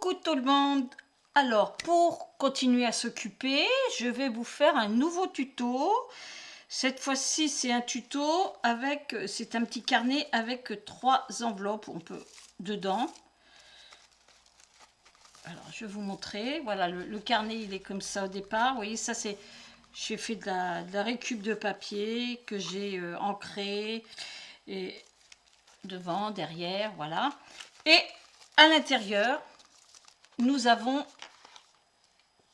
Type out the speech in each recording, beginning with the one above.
Coucou tout le monde. Alors pour continuer à s'occuper, je vais vous faire un nouveau tuto. Cette fois-ci c'est un tuto avec, c'est un petit carnet avec 3 enveloppes, on peut dedans. Alors je vais vous montrer, voilà le carnet il est comme ça au départ, vous voyez ça c'est, j'ai fait de la récup de papier que j'ai ancré et devant, derrière, voilà. Et à l'intérieur, nous avons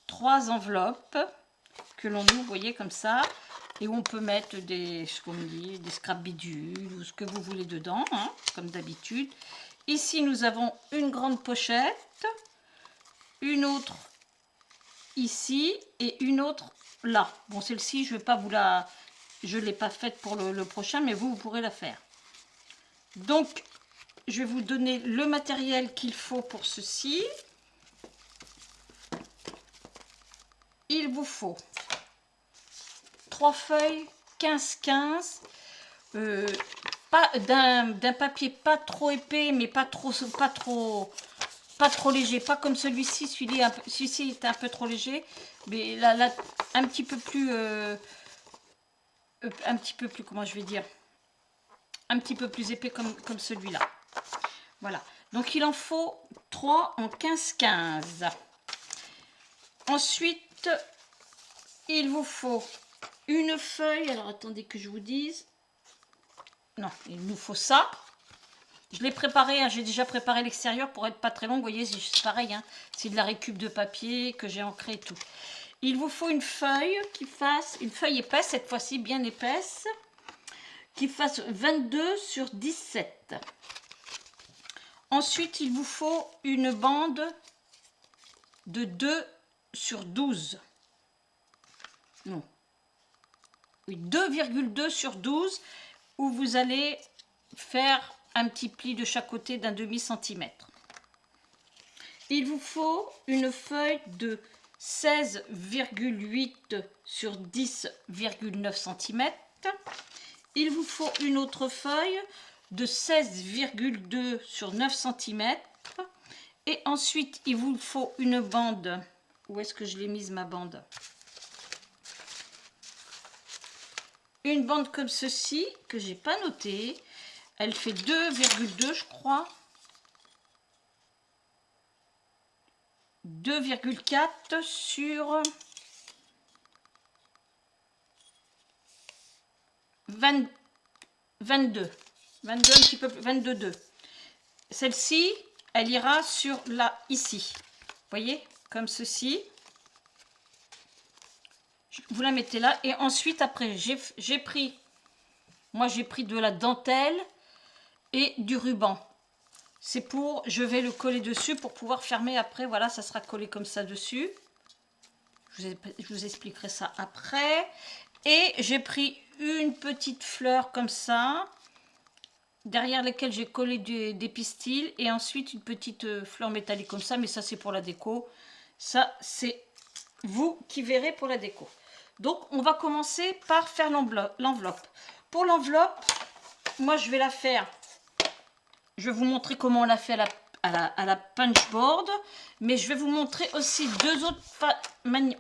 3 enveloppes que l'on ouvre, vous voyez, comme ça, et où on peut mettre des, ce qu'on dit, des scrap bidules ou ce que vous voulez dedans, hein, comme d'habitude. Ici, nous avons une grande pochette, une autre ici et une autre là. Bon, celle-ci, je vais pas vous la, je l'ai pas faite pour le prochain, mais vous pourrez la faire. Donc, je vais vous donner le matériel qu'il faut pour ceci. Il vous faut 3 feuilles 15-15, d'un papier pas trop épais mais pas trop léger, pas comme celui-ci. Celui-ci est un peu trop léger, mais là un petit peu plus comment je vais dire, un petit peu plus épais comme celui-là. Voilà, donc il en faut 3 en 15-15. Ensuite il vous faut une feuille, alors attendez que je vous dise, non, il nous faut ça. Je l'ai préparé, hein, j'ai déjà préparé l'extérieur pour être pas très long. Vous voyez, c'est pareil, hein, c'est de la récup de papier que j'ai ancré et tout. Il vous faut une feuille qui fasse, une feuille épaisse, cette fois-ci bien épaisse, qui fasse 22 sur 17. Ensuite, il vous faut une bande de 2 sur 12. Non. Oui, 2,2 sur 12, où vous allez faire un petit pli de chaque côté d'un demi-centimètre. Il vous faut une feuille de 16,8 sur 10,9 cm. Il vous faut une autre feuille de 16,2 sur 9 cm. Et ensuite, il vous faut une bande. Où est-ce que je l'ai mise ma bande? Une bande comme ceci, que j'ai pas notée. Elle fait 2,2 je crois. 2,4 sur 22. 22 un petit peu plus, 22,2. Celle-ci, elle ira sur là, ici. Vous voyez, comme ceci. Vous la mettez là. Et ensuite, après, j'ai pris de la dentelle et du ruban. C'est pour, je vais le coller dessus pour pouvoir fermer après. Voilà, ça sera collé comme ça dessus. Je vous expliquerai ça après. Et j'ai pris une petite fleur comme ça, derrière lesquelles j'ai collé des pistils. Et ensuite une petite fleur métallique comme ça. Mais ça, c'est pour la déco. Ça, c'est vous qui verrez pour la déco. Donc, on va commencer par faire l'enveloppe. Pour l'enveloppe, moi, je vais la faire. Je vais vous montrer comment on l'a fait à la punch board, mais je vais vous montrer aussi deux autres manières.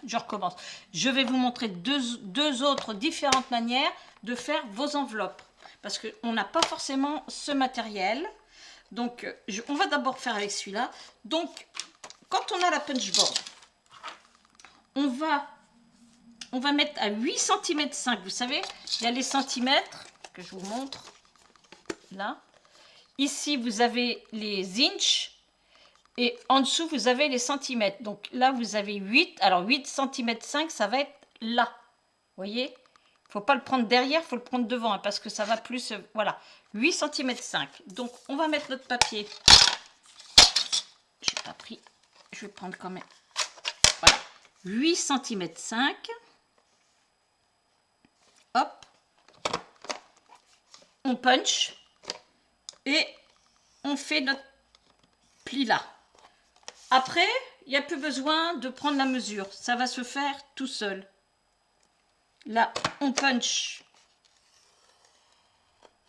Je recommence. Je vais vous montrer deux autres différentes manières de faire vos enveloppes, parce qu'on n'a pas forcément ce matériel. Donc, on va d'abord faire avec celui-là. Donc, quand on a la punch board, on va mettre à 8 cm 5. Vous savez, il y a les centimètres que je vous montre là. Ici, vous avez les inches et en dessous, vous avez les centimètres. Donc là, vous avez 8. Alors 8 cm 5, ça va être là. Vous voyez? Il ne faut pas le prendre derrière, il faut le prendre devant hein, parce que ça va plus... voilà, 8 cm 5. Donc, on va mettre notre papier. Je n'ai pas pris. Je vais prendre quand même. Voilà. 8 cm 5. Hop. On punch. Et on fait notre pli là. Après, il n'y a plus besoin de prendre la mesure. Ça va se faire tout seul. Là, on punch.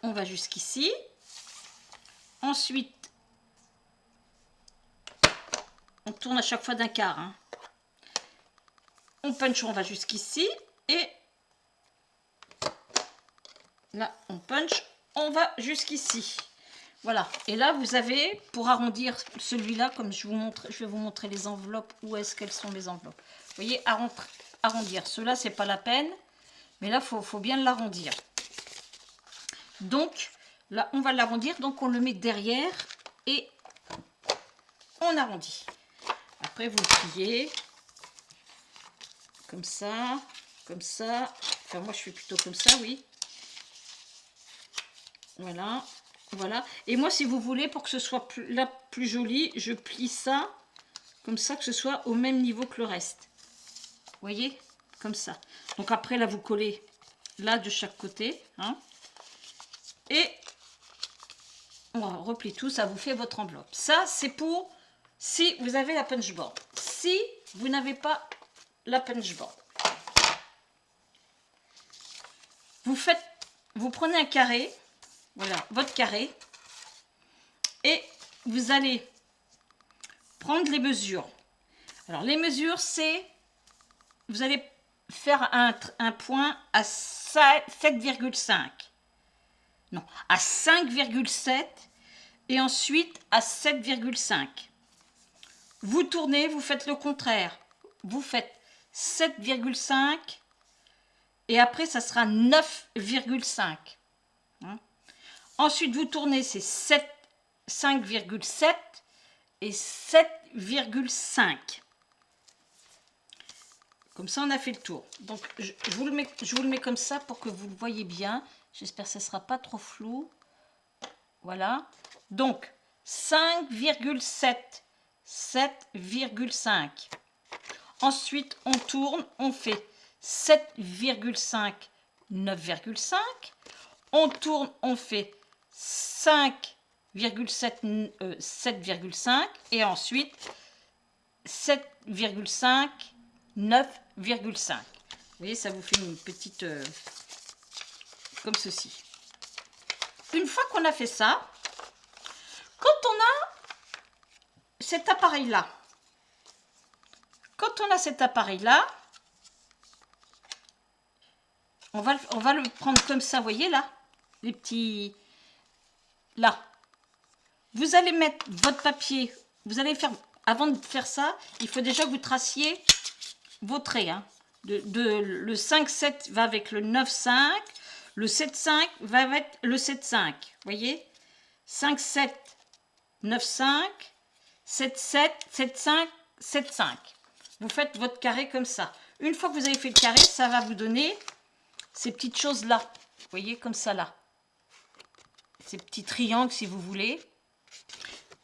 On va jusqu'ici. Ensuite, On tourne à chaque fois d'un quart. Hein. On punch, on va jusqu'ici. Et là, on punch, on va jusqu'ici. Voilà. Et là, vous avez, pour arrondir celui-là, comme je vais vous montrer les enveloppes. Où est-ce qu'elles sont, mes enveloppes? Vous voyez, arrondir. Ceux-là, c'est pas la peine. Mais là, faut bien l'arrondir. Donc, là, on va l'arrondir. Donc, on le met derrière et on arrondit. Après, vous le pliez. Comme ça. Comme ça. Enfin, moi, je fais plutôt comme ça, oui. Voilà. Voilà. Et moi, si vous voulez, pour que ce soit plus joli, je plie ça comme ça, que ce soit au même niveau que le reste. Vous voyez? Comme ça. Donc après, là, vous collez là de chaque côté. Hein, et on replie tout. Ça vous fait votre enveloppe. Ça, c'est pour si vous avez la punch board. Si vous n'avez pas la punch board, vous prenez un carré. Voilà, votre carré. Et vous allez prendre les mesures. Alors, les mesures, c'est... Vous allez faire un point à 7,5. Non, à 5,7. Et ensuite, à 7,5. Vous tournez, vous faites le contraire. Vous faites 7,5. Et après, ça sera 9,5. Hein? Ensuite, vous tournez, c'est 5,7 et 7,5. Comme ça, on a fait le tour. Donc, je vous le mets comme ça pour que vous le voyez bien. J'espère que ça ne sera pas trop flou. Voilà. Donc, 5,7, 7,5. Ensuite, on tourne, on fait 7,5, 9,5. On tourne, on fait 5,7, 7,5 et ensuite 7,5, 9,5. Vous voyez, ça vous fait une petite comme ceci. Une fois qu'on a fait ça, quand on a cet appareil-là, on va le prendre comme ça, vous voyez là, les petits... Là, vous allez mettre votre papier, vous allez faire, avant de faire ça, il faut déjà que vous traciez vos traits. Hein. Le 5,7 va avec le 9,5, le 7,5 va avec le 7,5. Vous voyez 5,7, 9,5, 7,7, 7,5, 7,5. Vous faites votre carré comme ça. Une fois que vous avez fait le carré, ça va vous donner ces petites choses-là. Vous voyez, comme ça là. Ces petits triangles, si vous voulez.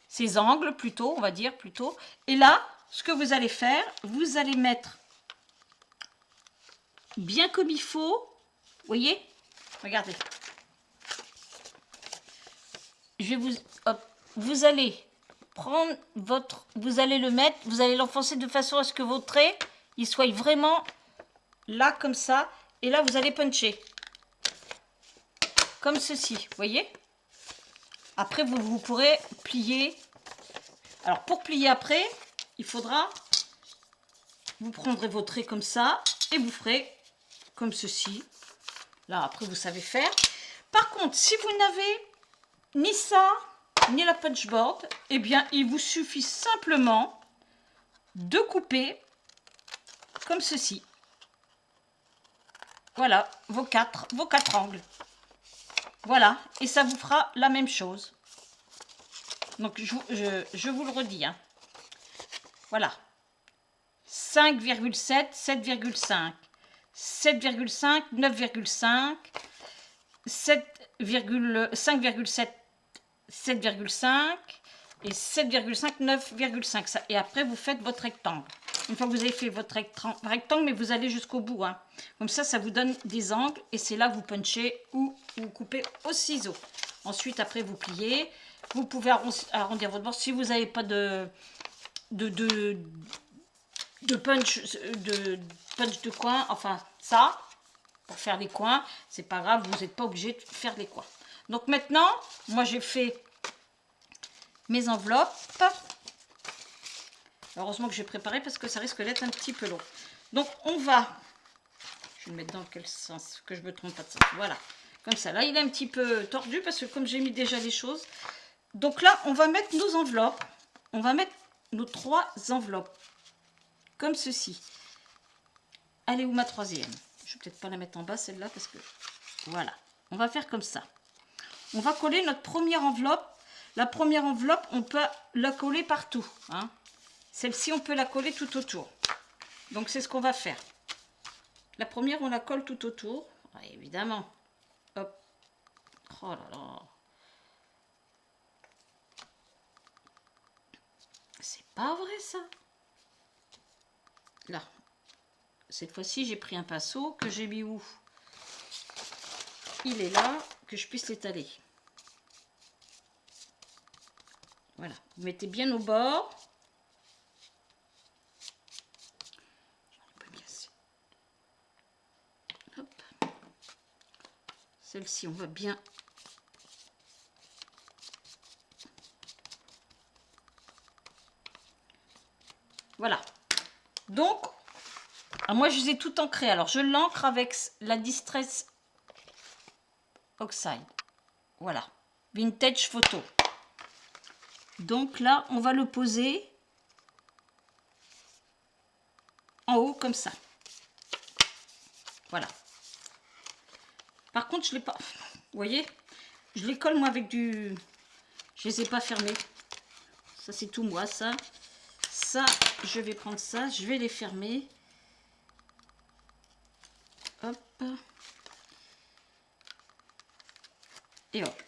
Ces angles, plutôt, on va dire, plutôt. Et là, ce que vous allez faire, vous allez mettre bien comme il faut. Vous voyez? Regardez. Je vais vous... Hop, vous allez prendre votre... Vous allez le mettre, vous allez l'enfoncer de façon à ce que vos traits, ils soient vraiment là, comme ça. Et là, vous allez puncher. Comme ceci, vous voyez? Après, vous pourrez plier. Alors, pour plier après, il faudra... Vous prendrez vos traits comme ça et vous ferez comme ceci. Là, après, vous savez faire. Par contre, si vous n'avez ni ça, ni la punchboard, eh bien, il vous suffit simplement de couper comme ceci. Voilà, vos quatre angles. Voilà, et ça vous fera la même chose. Donc, je vous le redis. Hein. Voilà. 5,7, 7,5, 7,5, 9,5, 5,7, 7,5 et 7,5, 9,5. Et après, vous faites votre rectangle. Une fois que vous avez fait votre rectangle, mais vous allez jusqu'au bout. Hein. Comme ça, ça vous donne des angles. Et c'est là que vous punchez ou vous coupez au ciseau. Ensuite, après, vous pliez. Vous pouvez arrondir votre bord. Si vous n'avez pas de punch de coin, enfin ça, pour faire les coins, c'est pas grave, vous n'êtes pas obligé de faire les coins. Donc maintenant, moi j'ai fait mes enveloppes. Heureusement que j'ai préparé parce que ça risque d'être un petit peu long. Donc on va, je vais le mettre dans quel sens, que je me trompe pas de sens. Voilà, comme ça. Là il est un petit peu tordu parce que comme j'ai mis déjà les choses. Donc là on va mettre nos enveloppes. On va mettre nos 3 enveloppes. Comme ceci. Elle est où ma 3e? Je vais peut-être pas la mettre en bas celle-là parce que... Voilà. On va faire comme ça. On va coller notre première enveloppe. La première enveloppe, on peut la coller partout. Hein. Celle-ci, on peut la coller tout autour. Donc, c'est ce qu'on va faire. La première, on la colle tout autour. Ah, évidemment. Hop. Oh là là. C'est pas vrai, ça. Là. Cette fois-ci, j'ai pris un pinceau que j'ai mis où? Il est là, que je puisse l'étaler. Voilà. Vous mettez bien au bord. Celle-ci, on va bien... Voilà. Donc, moi, je les ai tout ancrés. Alors, je l'ancre avec la Distress Oxide. Voilà. Vintage Photo. Donc là, on va le poser en haut, comme ça. Voilà. Par contre, je ne l'ai pas... Vous voyez, je les colle, moi, avec du... Je ne les ai pas fermés. Ça, c'est tout moi, ça. Ça, je vais prendre ça. Je vais les fermer. Hop. Et hop.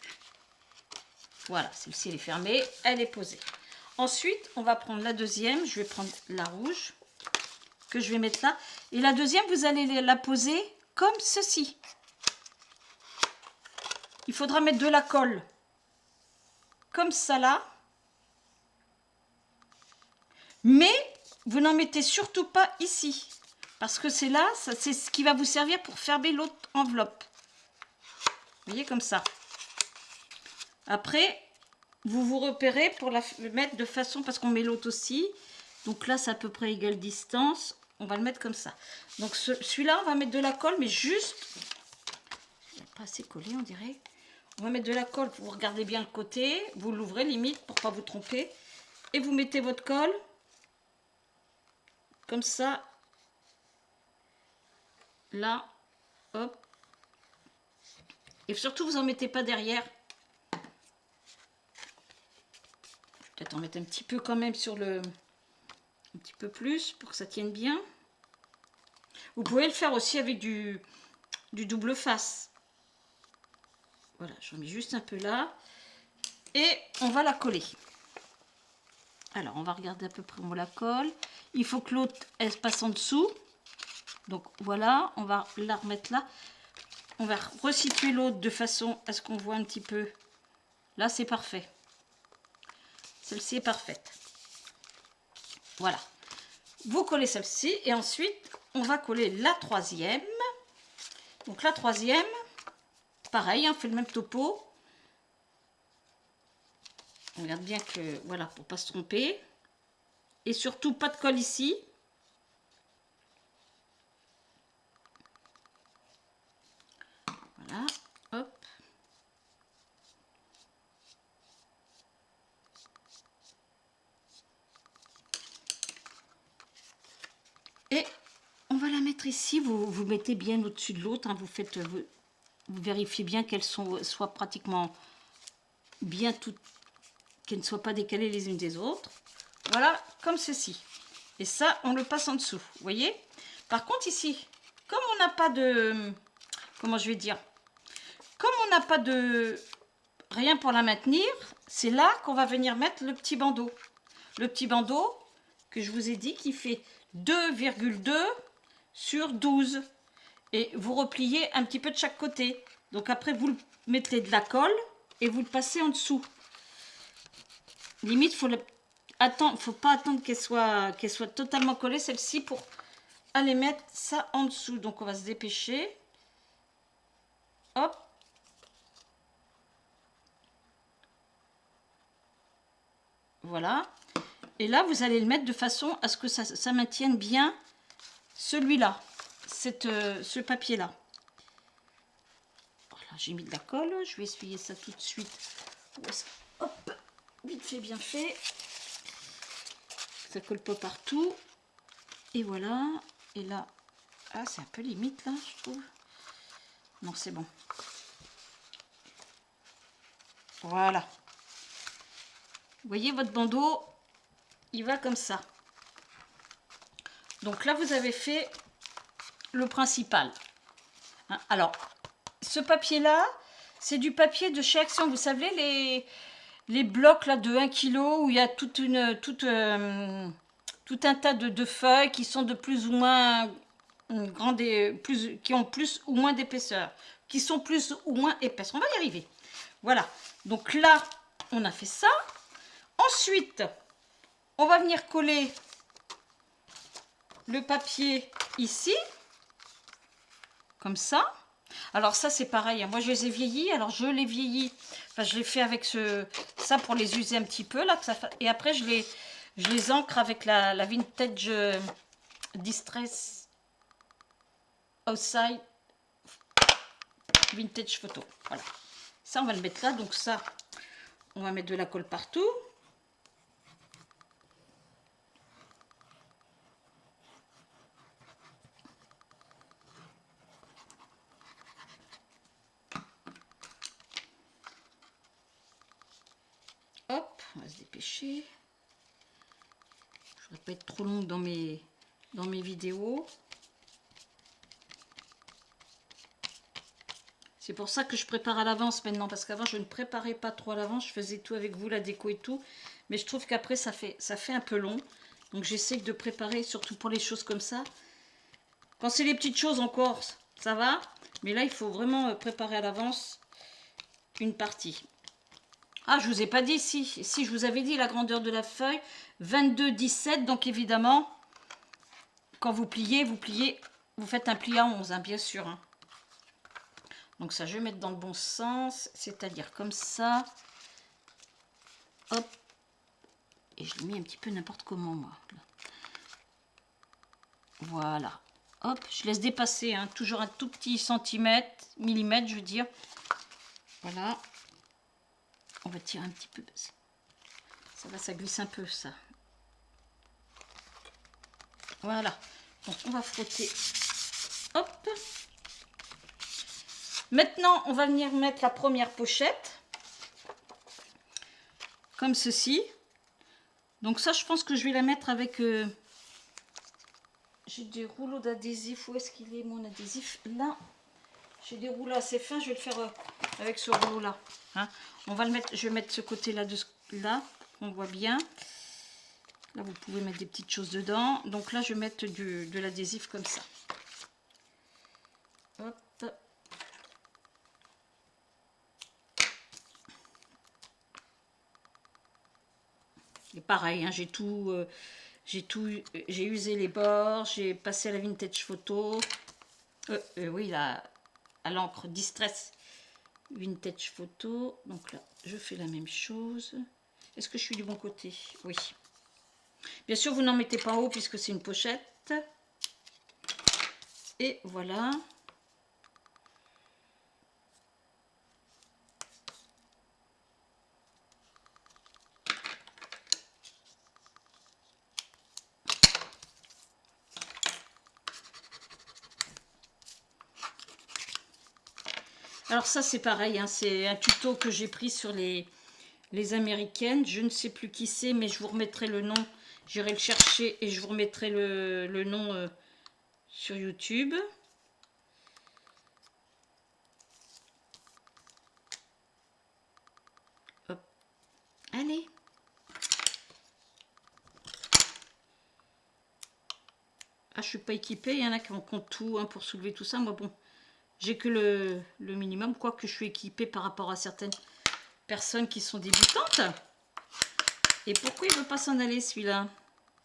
Voilà, celle-ci, elle est fermée. Elle est posée. Ensuite, on va prendre la deuxième. Je vais prendre la rouge que je vais mettre là. Et la deuxième, vous allez la poser comme ceci. Il faudra mettre de la colle comme ça là. Mais vous n'en mettez surtout pas ici. Parce que c'est là, c'est ce qui va vous servir pour fermer l'autre enveloppe. Vous voyez, comme ça. Après, vous vous repérez pour la mettre de façon, parce qu'on met l'autre aussi. Donc là, c'est à peu près égale distance. On va le mettre comme ça. Donc celui-là, on va mettre de la colle, mais juste... Il n'est pas assez collé, on dirait. On va mettre de la colle, vous regardez bien le côté. Vous l'ouvrez limite pour ne pas vous tromper. Et vous mettez votre colle. Comme ça. Là. Hop. Et surtout, vous n'en mettez pas derrière. Peut-être en mettre un petit peu quand même sur le... Un petit peu plus pour que ça tienne bien. Vous pouvez le faire aussi avec du double face. Voilà, j'en mets juste un peu là. Et on va la coller. Alors, on va regarder à peu près où on la colle. Il faut que l'autre, elle passe en dessous. Donc, voilà, on va la remettre là. On va resituer l'autre de façon à ce qu'on voit un petit peu. Là, c'est parfait. Celle-ci est parfaite. Voilà. Vous collez celle-ci et ensuite, on va coller la troisième. Donc, la troisième, pareil, on fait le même topo. On regarde bien que, voilà, pour ne pas se tromper. Et surtout, pas de colle ici. Voilà, hop. Et on va la mettre ici. Vous mettez bien au-dessus de l'autre. Hein, vous vérifiez bien qu'elles soient pratiquement bien toutes, qu'elles ne soient pas décalées les unes des autres. Voilà, comme ceci. Et ça, on le passe en dessous. Vous voyez? Par contre, ici, comme on n'a pas de... Comment je vais dire? Comme on n'a pas de... Rien pour la maintenir, c'est là qu'on va venir mettre le petit bandeau. Le petit bandeau que je vous ai dit qui fait 2,2 sur 12. Et vous repliez un petit peu de chaque côté. Donc après, vous mettez de la colle et vous le passez en dessous. Limite, faut pas attendre qu'elle soit totalement collée, celle-ci, pour aller mettre ça en dessous. Donc on va se dépêcher. Hop. Voilà. Et là, vous allez le mettre de façon à ce que ça maintienne bien celui-là, ce papier-là. Voilà, j'ai mis de la colle. Je vais essuyer ça tout de suite. Hop, vite fait, bien fait. Ça colle pas partout. Et voilà. Et là, ah, c'est un peu limite là, je trouve. Non, c'est bon. Voilà. Vous voyez, votre bandeau, il va comme ça. Donc là, vous avez fait le principal. Hein, alors, ce papier-là, c'est du papier de chez Action. Vous savez, les blocs là de 1 kg où il y a tout un tas de feuilles qui sont de plus ou moins grandes, qui ont plus ou moins d'épaisseur, qui sont plus ou moins épaisses. On va y arriver. Voilà. Donc là, on a fait ça. Ensuite, on va venir coller le papier ici, comme ça. Alors ça, c'est pareil. Moi, je les ai vieillis. Alors, je les vieillis. Enfin, je les fais avec ça pour les user un petit peu. Là, et après, je les ancre avec la Vintage Distress Outside Vintage Photo. Voilà. Ça, on va le mettre là. Donc ça, on va mettre de la colle partout. Hop, on va se dépêcher. Je ne voudrais pas être trop longue dans mes vidéos. C'est pour ça que je prépare à l'avance maintenant, parce qu'avant je ne préparais pas trop à l'avance, je faisais tout avec vous, la déco et tout. Mais je trouve qu'après ça fait un peu long. Donc j'essaie de préparer, surtout pour les choses comme ça. Quand c'est les petites choses encore, ça va. Mais là, il faut vraiment préparer à l'avance une partie. Ah, je vous ai pas dit, si je vous avais dit la grandeur de la feuille, 22-17, donc évidemment, quand vous pliez, vous faites un pli à 11, hein, bien sûr. Hein. Donc ça, je vais mettre dans le bon sens, c'est-à-dire comme ça. Hop. Et je l'ai mis un petit peu n'importe comment, moi. Voilà. Hop, je laisse dépasser, hein, toujours un tout petit millimètre, je veux dire. Voilà. On va tirer un petit peu. Ça glisse un peu, ça. Voilà. Donc, on va frotter. Hop. Maintenant, on va venir mettre la première pochette. Comme ceci. Donc ça, je pense que je vais la mettre avec... J'ai des rouleaux d'adhésif. Où est-ce qu'il est, mon adhésif? Là. J'ai des rouleaux assez fins. Je vais le faire avec ce rouleau-là. Hein. On va le mettre... Je vais mettre ce côté-là, là, on voit bien. Là, vous pouvez mettre des petites choses dedans. Donc là, je vais mettre de l'adhésif comme ça. Hop. Et pareil, hein, j'ai usé les bords, j'ai passé à la Vintage Photo. Oui, à l'encre Distress Vintage Photo. Donc là, je fais la même chose. Est-ce que je suis du bon côté? Oui. Bien sûr, vous n'en mettez pas en haut puisque c'est une pochette. Et voilà. Alors ça, c'est pareil, hein, c'est un tuto que j'ai pris sur les américaines. Je ne sais plus qui c'est, mais je vous remettrai le nom. J'irai le chercher et je vous remettrai le nom sur YouTube. Hop. Allez. Ah, je suis pas équipée. Il y en a qui ont tout hein, pour soulever tout ça. Moi, bon, j'ai que le minimum. Quoique je suis équipée par rapport à certaines personnes qui sont débutantes. Et pourquoi il ne veut pas s'en aller, celui-là?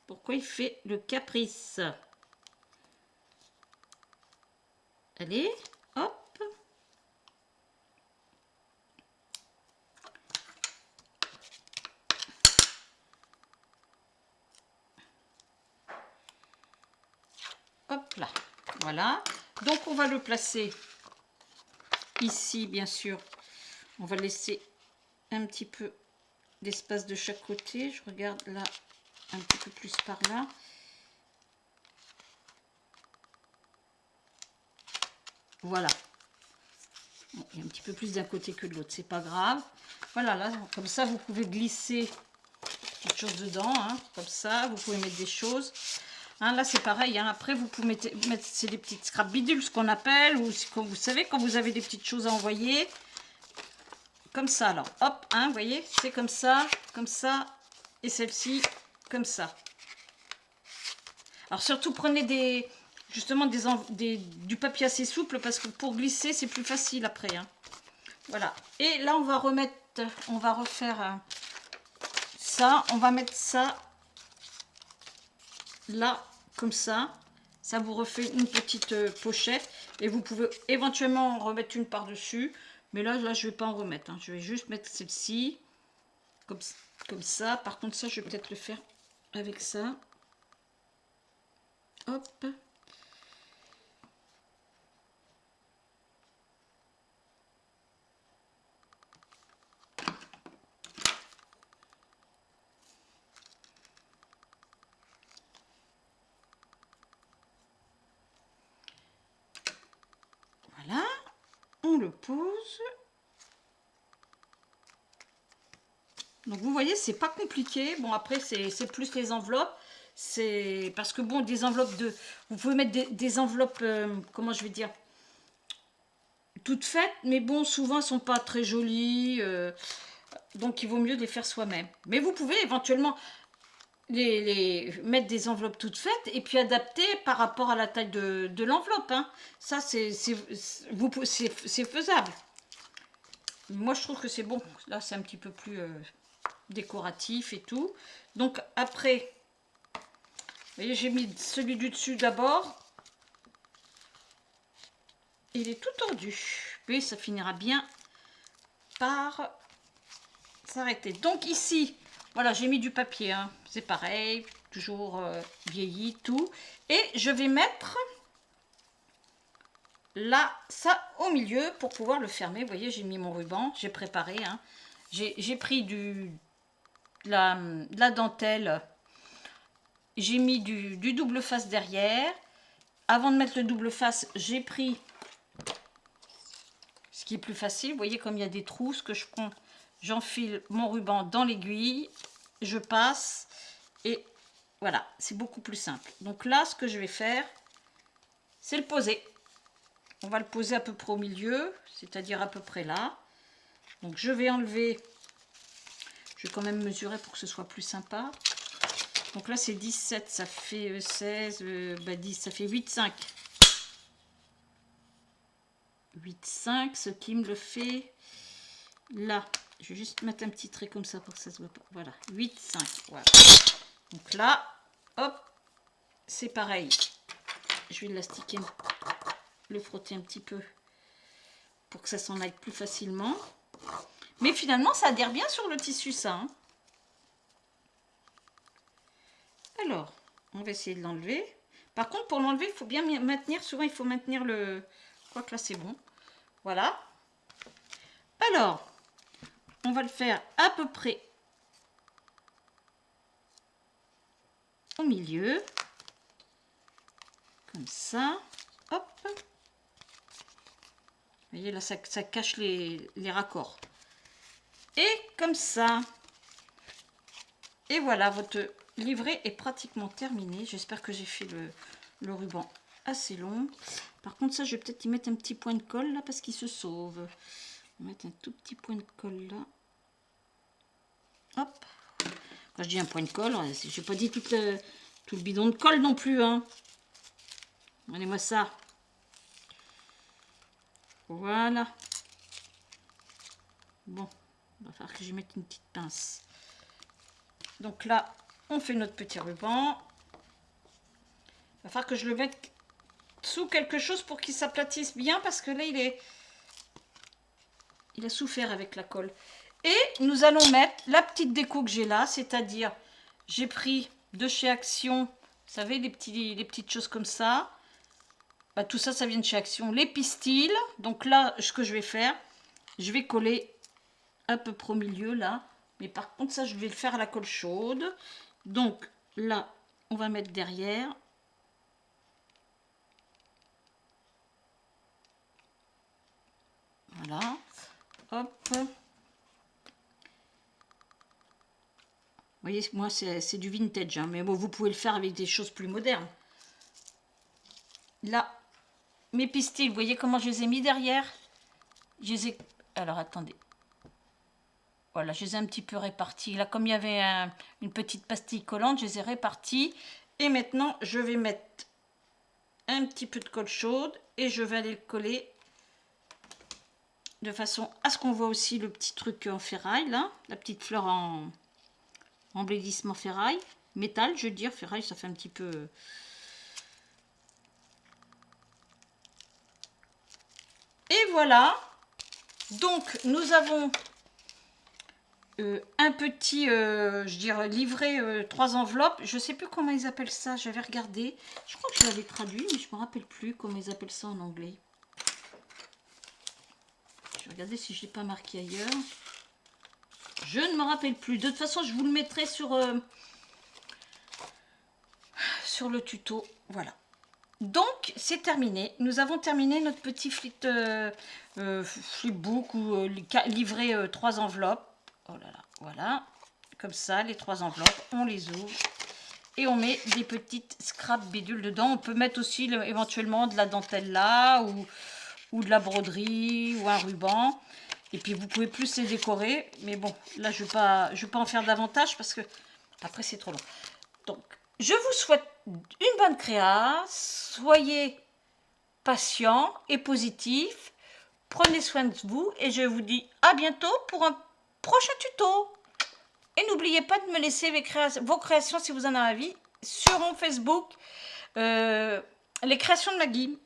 Pourquoi il fait le caprice? Allez, hop. Hop là, voilà. Donc on va le placer ici, bien sûr. On va laisser un petit peu d'espace de chaque côté. Je regarde là, un petit peu plus par là. Voilà. Bon, il y a un petit peu plus d'un côté que de l'autre, c'est pas grave. Voilà, là, comme ça, vous pouvez glisser quelque chose dedans, hein, comme ça. Vous pouvez mettre des choses. Hein, là, c'est pareil. Hein, après, vous pouvez mettre c'est des petites scrap bidules, ce qu'on appelle, ou comme vous savez, quand vous avez des petites choses à envoyer, comme ça. Alors, hop, hein, vous voyez, c'est comme ça, et celle-ci, comme ça. Alors, surtout, prenez justement du papier assez souple, parce que pour glisser, c'est plus facile après. Hein. Voilà. Et là, on va refaire ça. On va mettre ça là, comme ça. Ça vous refait une petite pochette. Et vous pouvez éventuellement en remettre une par-dessus. Mais là, je ne vais pas en remettre. Hein. Je vais juste mettre celle-ci. Comme ça. Par contre, ça, je vais peut-être le faire avec ça. Hop. Voilà. On le pose. Donc vous voyez, c'est pas compliqué. Bon, après, c'est plus les enveloppes. C'est parce que bon, des enveloppes vous pouvez mettre des enveloppes, comment je vais dire, toutes faites, mais bon, souvent elles sont pas très jolies. Donc il vaut mieux les faire soi-même. Mais vous pouvez éventuellement mettre des enveloppes toutes faites et puis adapter par rapport à la taille de l'enveloppe. Hein. Ça, c'est faisable. Moi, je trouve que c'est bon. Là, c'est un petit peu plus décoratif et tout. Donc après, vous voyez, j'ai mis celui du dessus d'abord. Il est tout tordu. Mais ça finira bien par s'arrêter. Donc ici, voilà, j'ai mis du papier. Hein. C'est pareil, toujours vieilli, tout. Et je vais mettre là, ça au milieu pour pouvoir le fermer. Vous voyez, j'ai mis mon ruban, j'ai préparé. Hein. J'ai pris de la dentelle. J'ai mis du double face derrière. Avant de mettre le double face, j'ai pris ce qui est plus facile. Vous voyez, comme il y a des trous, ce que je prends, j'enfile mon ruban dans l'aiguille, je passe et voilà, c'est beaucoup plus simple. Donc là, ce que je vais faire, c'est le poser. On va le poser à peu près au milieu, c'est-à-dire à peu près là. Donc je vais enlever, je vais quand même mesurer pour que ce soit plus sympa. Donc là, c'est 17, ça fait 16, 10, ça fait 8,5. 8,5, ce qui me le fait là. Je vais juste mettre un petit trait comme ça pour que ça se voit pas. Voilà, 8,5. Voilà. Donc là, hop, c'est pareil. Je vais l'élastiquer, le frotter un petit peu pour que ça s'en aille plus facilement. Mais finalement, ça adhère bien sur le tissu, ça. Hein. Alors, on va essayer de l'enlever. Par contre, pour l'enlever, il faut bien maintenir. Souvent, il faut maintenir le... Quoique là, c'est bon. Voilà. Alors, on va le faire à peu près au milieu. Comme ça. Hop. Vous voyez, là, ça cache les raccords. Et comme ça. Et voilà, votre livret est pratiquement terminé. J'espère que j'ai fait le ruban assez long. Par contre, ça, je vais peut-être y mettre un petit point de colle là parce qu'il se sauve. On va mettre un tout petit point de colle là. Hop. Quand je dis un point de colle, je n'ai pas dit tout le bidon de colle non plus. Hein. Regardez-moi ça. Voilà. Bon, il va falloir que j'y mette une petite pince. Donc là, on fait notre petit ruban. Il va falloir que je le mette sous quelque chose pour qu'il s'aplatisse bien parce que là, il a souffert avec la colle. Et nous allons mettre la petite déco que j'ai là, c'est-à-dire, j'ai pris de chez Action, vous savez, les petites choses comme ça. bah, tout ça, ça vient de chez Action. Les pistils. Donc là, ce que je vais faire, je vais coller à peu près au milieu là. Mais par contre, ça, je vais le faire à la colle chaude. Donc là, on va mettre derrière. Voilà. Hop. Vous voyez, moi, c'est du vintage. Hein, mais bon, vous pouvez le faire avec des choses plus modernes. Là, mes pistils, vous voyez comment je les ai mis derrière? Je les ai... Alors, attendez. Voilà, je les ai un petit peu répartis. Là, comme il y avait une petite pastille collante, je les ai répartis. Et maintenant, je vais mettre un petit peu de colle chaude et je vais aller le coller de façon à ce qu'on voit aussi le petit truc en ferraille, là. La petite fleur en embellissement ferraille. Métal, je veux dire. Ferraille, ça fait un petit peu... Et voilà. Donc, nous avons... un petit, je dirais, livret 3 enveloppes. Je sais plus comment ils appellent ça. J'avais regardé. Je crois que je l'avais traduit, mais je me rappelle plus comment ils appellent ça en anglais. Je vais regarder si je l'ai pas marqué ailleurs. Je ne me rappelle plus. De toute façon, je vous le mettrai sur le tuto. Voilà. Donc, c'est terminé. Nous avons terminé notre petit flipbook ou livret 3 enveloppes. Oh là là, voilà. Comme ça, les 3 enveloppes, on les ouvre. Et on met des petites scraps bidules dedans. On peut mettre aussi éventuellement de la dentelle là, ou de la broderie, ou un ruban. Et puis, vous pouvez plus les décorer. Mais bon, là, je ne vais pas en faire davantage parce que après, c'est trop long. Donc, je vous souhaite une bonne créa. Soyez patient et positif. Prenez soin de vous et je vous dis à bientôt pour un prochain tuto. Et n'oubliez pas de me laisser vos créations si vous en avez envie sur mon Facebook, les créations de Maggie.